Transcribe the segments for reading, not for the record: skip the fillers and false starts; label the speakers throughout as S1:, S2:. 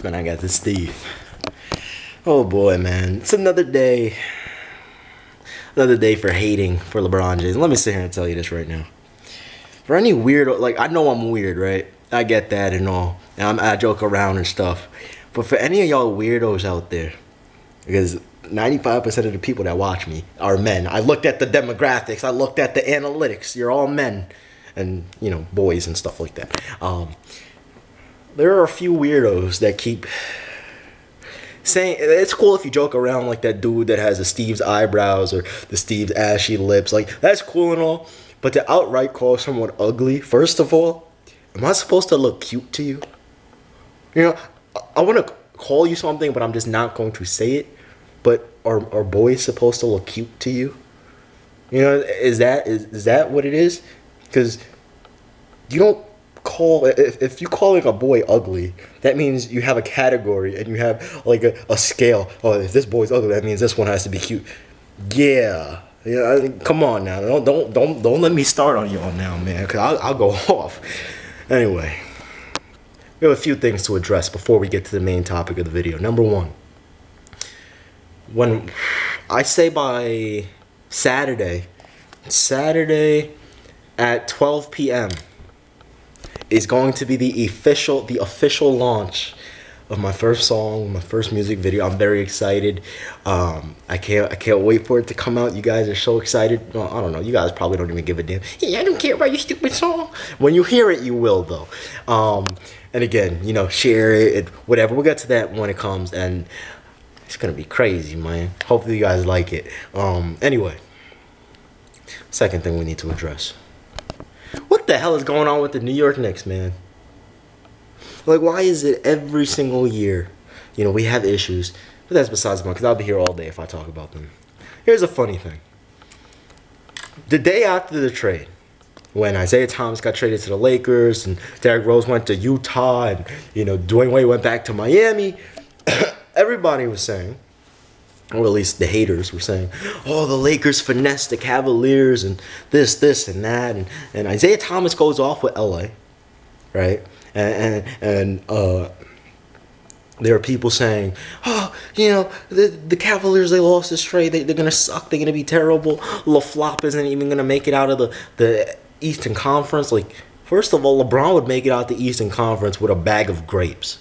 S1: Man, I got this Steve. Oh boy, man. It's another day. Another day for hating for LeBron James. Let me sit here and tell you this right now. For any weirdo, like, I know I'm weird, right? I get that and all. And I joke around and stuff. But for any of y'all weirdos out there, because 95% of the people that watch me are men. I looked at the demographics. I looked at the analytics. You're all men. And, you know, boys and stuff like that. There are a few weirdos that keep saying, it's cool if you joke around like that dude that has the Steve's eyebrows or the Steve's ashy lips. Like, that's cool and all. But to outright call someone ugly, first of all, am I supposed to look cute to you? You know, I want to call you something, but I'm just not going to say it. But are boys supposed to look cute to you? You know, is that what it is? Because you don't call, if you calling a boy ugly, that means you have a category and you have like a scale. Oh, if this boy's ugly, that means this one has to be cute. Yeah. Yeah, come on now. Don't let me start on y'all now, man, because I'll go off. Anyway, we have a few things to address before we get to the main topic of the video. Number one, when I say by Saturday at 12 p.m. is going to be the official launch of my first song, my first music video. I'm very excited. I can't wait for it to come out. You guys are so excited. Well, I don't know. You guys probably don't even give a damn. Yeah, I don't care about your stupid song. When you hear it, you will though. And again, you know, share it, whatever. We'll get to that when it comes, and it's gonna be crazy, man. Hopefully you guys like it. Anyway, second thing we need to address. What the hell is going on with the New York Knicks, man? Like, why is it every single year, you know, we have issues? But that's besides the point, because I'll be here all day if I talk about them. Here's a funny thing. The day after the trade, when Isaiah Thomas got traded to the Lakers, and Derrick Rose went to Utah, and, you know, Dwayne Wade went back to Miami, everybody was saying, or at least the haters were saying, oh, the Lakers finessed the Cavaliers and this and that. And Isaiah Thomas goes off with LA, right? And there are people saying, oh, you know, the Cavaliers, they lost this trade. They're going to suck. They're going to be terrible. LaFlop isn't even going to make it out of the Eastern Conference. Like, first of all, LeBron would make it out the Eastern Conference with a bag of grapes.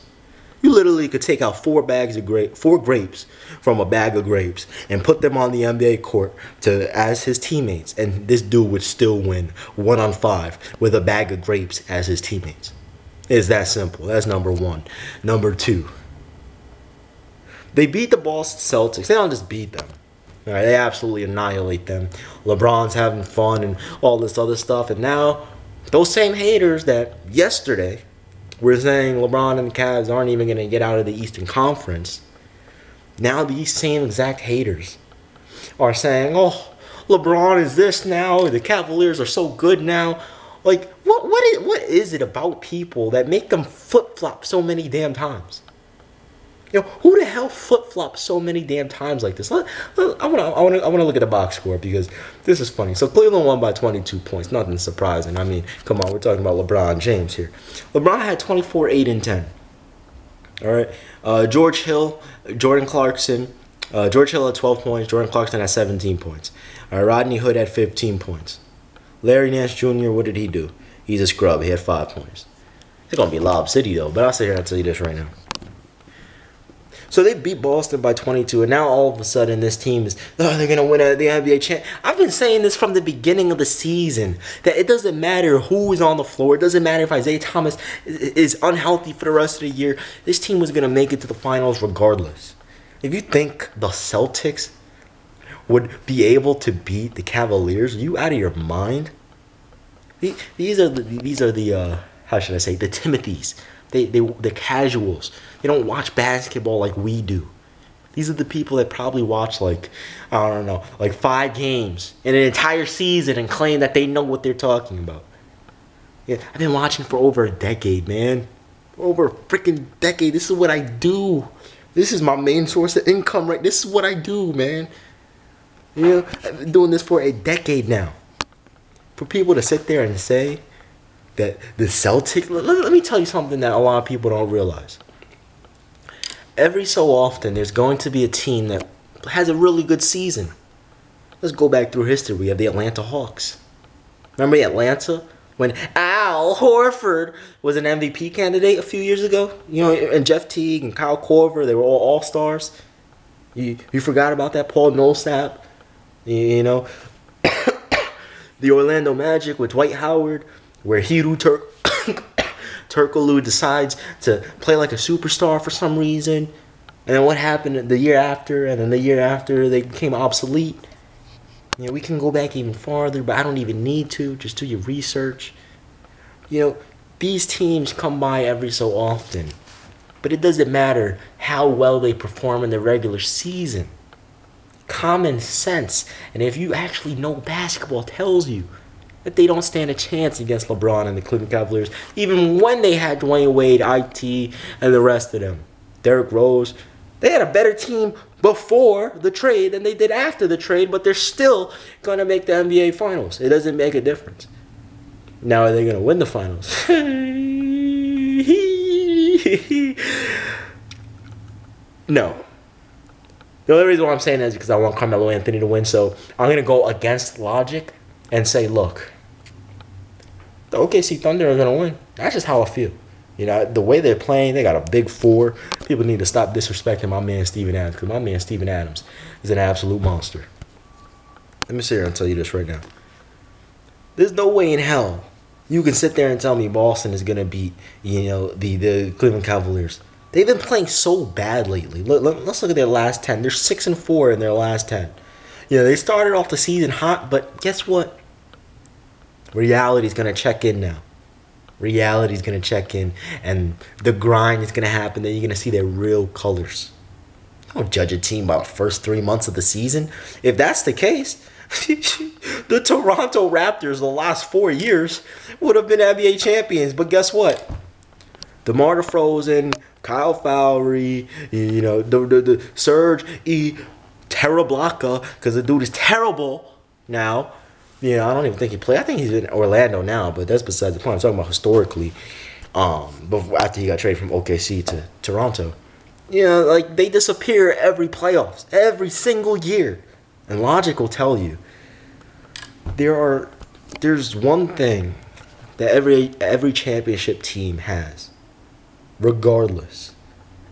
S1: You literally could take out four grapes from a bag of grapes and put them on the NBA court as his teammates, and this dude would still win 1-on-5 with a bag of grapes as his teammates. It's that simple. That's number one. Number two, they beat the Boston Celtics. They don't just beat them. All right, they absolutely annihilate them. LeBron's having fun and all this other stuff, and now those same haters that yesterday we're saying LeBron and the Cavs aren't even going to get out of the Eastern Conference. Now these same exact haters are saying, oh, LeBron is this now. The Cavaliers are so good now. Like, what is it about people that make them flip-flop so many damn times? You know, who the hell flip-flops so many damn times like this? I want to look at the box score because this is funny. So Cleveland won by 22 points. Nothing surprising. I mean, come on, we're talking about LeBron James here. LeBron had 24, 8, and 10. All right. George Hill, Jordan Clarkson. George Hill had 12 points. Jordan Clarkson had 17 points. All right, Rodney Hood had 15 points. Larry Nance Jr., what did he do? He's a scrub. He had 5 points. It's going to be Lob City, though. But I'll sit here and tell you this right now. So they beat Boston by 22, and now all of a sudden this team is, oh, they're going to win the NBA champ. I've been saying this from the beginning of the season, that it doesn't matter who is on the floor. It doesn't matter if Isaiah Thomas is unhealthy for the rest of the year. This team was going to make it to the finals regardless. If you think the Celtics would be able to beat the Cavaliers, are you out of your mind? These are the how should I say, the Timothys. The casuals. They don't watch basketball like we do. These are the people that probably watch, like, I don't know, like 5 games in an entire season and claim that they know what they're talking about. Yeah, I've been watching for over a decade, man. Over a freaking decade. This is what I do. This is my main source of income, right? This is what I do, man. You know, I've been doing this for a decade now. For people to sit there and say that the Celtics, let me tell you something that a lot of people don't realize. every so often there's going to be a team that has a really good season. Let's go back through history. We have the Atlanta Hawks. Remember Atlanta? When Al Horford was an MVP candidate a few years ago? You know, and Jeff Teague and Kyle Korver, they were all all-stars. You forgot about that? Paul Millsap. You know, the Orlando Magic with Dwight Howard, where Hiru Turkoglu decides to play like a superstar for some reason. And then what happened the year after, and then the year after they became obsolete. You know, we can go back even farther, but I don't even need to. Just do your research. You know, these teams come by every so often. But it doesn't matter how well they perform in the regular season. Common sense, and if you actually know basketball, tells you that they don't stand a chance against LeBron and the Cleveland Cavaliers, even when they had Dwayne Wade, IT, and the rest of them. Derrick Rose. They had a better team before the trade than they did after the trade, but they're still going to make the NBA Finals. It doesn't make a difference. Now, are they going to win the Finals? No. The only reason why I'm saying that is because I want Carmelo Anthony to win, so I'm going to go against logic and say, look, the OKC Thunder are going to win. That's just how I feel. You know, the way they're playing, they got a big four. People need to stop disrespecting my man Steven Adams, because my man Steven Adams is an absolute monster. Let me sit here and tell you this right now. There's no way in hell you can sit there and tell me Boston is going to beat, you know, the Cleveland Cavaliers. They've been playing so bad lately. Let's look at their last 10. They're 6-4 in their last 10. You know, they started off the season hot, but guess what? Reality's going to check in now. Reality's going to check in, and the grind is going to happen. Then you're going to see their real colors. Don't judge a team by the first 3 months of the season. If that's the case, the Toronto Raptors the last 4 years would have been NBA champions. But guess what? DeMar DeRozan, Kyle Lowry, you know, the Serge Ibaka, because the dude is terrible now. You know, I don't even think he played. I think he's in Orlando now, but that's besides the point. I'm talking about historically. Before, after he got traded from OKC to Toronto, you know, like they disappear every playoffs, every single year, and logic will tell you there's one thing that every championship team has, regardless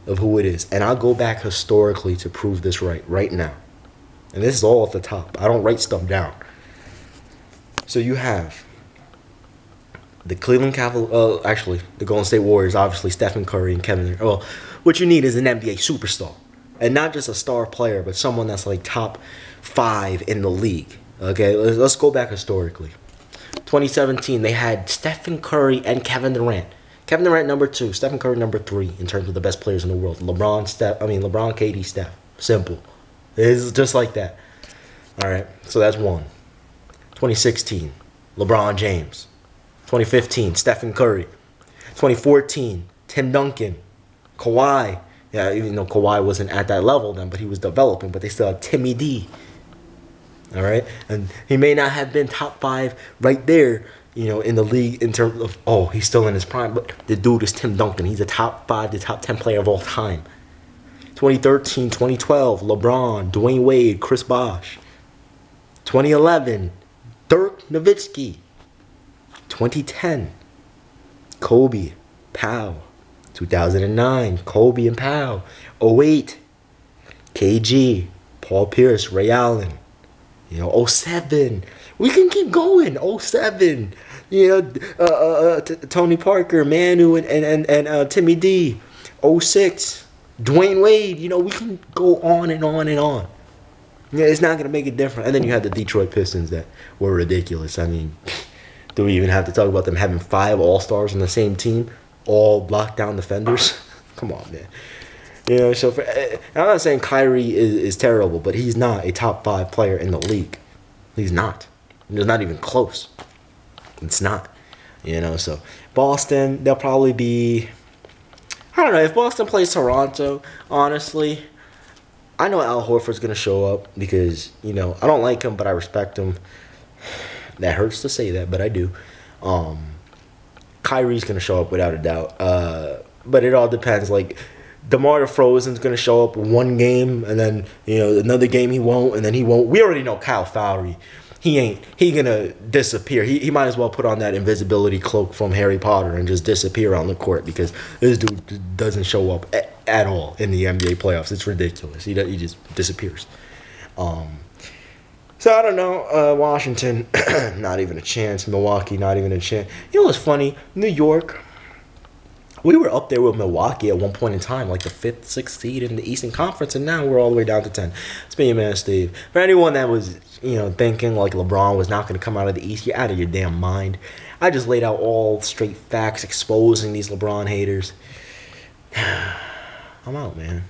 S1: of who it is, and I'll go back historically to prove this right now. And this is all off the top. I don't write stuff down. So you have the Cleveland Cavaliers, actually, the Golden State Warriors, obviously, Stephen Curry and Kevin Durant. Well, what you need is an NBA superstar. And not just a star player, but someone that's like top 5 in the league. Okay, let's go back historically. 2017, they had Stephen Curry and Kevin Durant. Kevin Durant number 2, Stephen Curry number 3 in terms of the best players in the world. LeBron, KD, Steph. Simple. It's just like that. All right, so that's one. 2016, LeBron James. 2015, Stephen Curry. 2014, Tim Duncan. Kawhi. Yeah, even though Kawhi wasn't at that level then, but he was developing, but they still had Timmy D. All right? And he may not have been top 5 right there, you know, in the league in terms of, oh, he's still in his prime, but the dude is Tim Duncan. He's a top 5 to top 10 player of all time. 2013, 2012, LeBron, Dwayne Wade, Chris Bosh. 2011, Dirk Nowitzki. 2010, Kobe, Powell. 2009, Kobe and Powell. 08, KG, Paul Pierce, Ray Allen. You know, 07, we can keep going. 07, you know, Tony Parker, Manu, and Timmy D. 06, Dwayne Wade. You know, we can go on and on and on. Yeah, it's not going to make it different. And then you had the Detroit Pistons that were ridiculous. I mean, do we even have to talk about them having 5 All-Stars on the same team? All lockdown defenders? Come on, man. You know, so I'm not saying Kyrie is terrible, but he's not a top 5 player in the league. He's not. It's not even close. It's not. You know, so Boston, they'll probably be... I don't know. If Boston plays Toronto, honestly... I know Al Horford's going to show up because, you know, I don't like him, but I respect him. That hurts to say that, but I do. Kyrie's going to show up without a doubt. But it all depends. Like, DeMar DeRozan's gonna show up one game, and then another game he won't, and then he won't. We already know Kyle Lowry. He gonna disappear. He might as well put on that invisibility cloak from Harry Potter and just disappear on the court, because this dude doesn't show up at all in the NBA playoffs. It's ridiculous. He just disappears. So I don't know. Washington, not even a chance. Milwaukee, not even a chance. You know what's funny? New York. We were up there with Milwaukee at one point in time, like the 5th, 6th seed in the Eastern Conference, and now we're all the way down to 10. It's been your man, Steve. For anyone that was, thinking like LeBron was not going to come out of the East, you're out of your damn mind. I just laid out all straight facts exposing these LeBron haters. I'm out, man.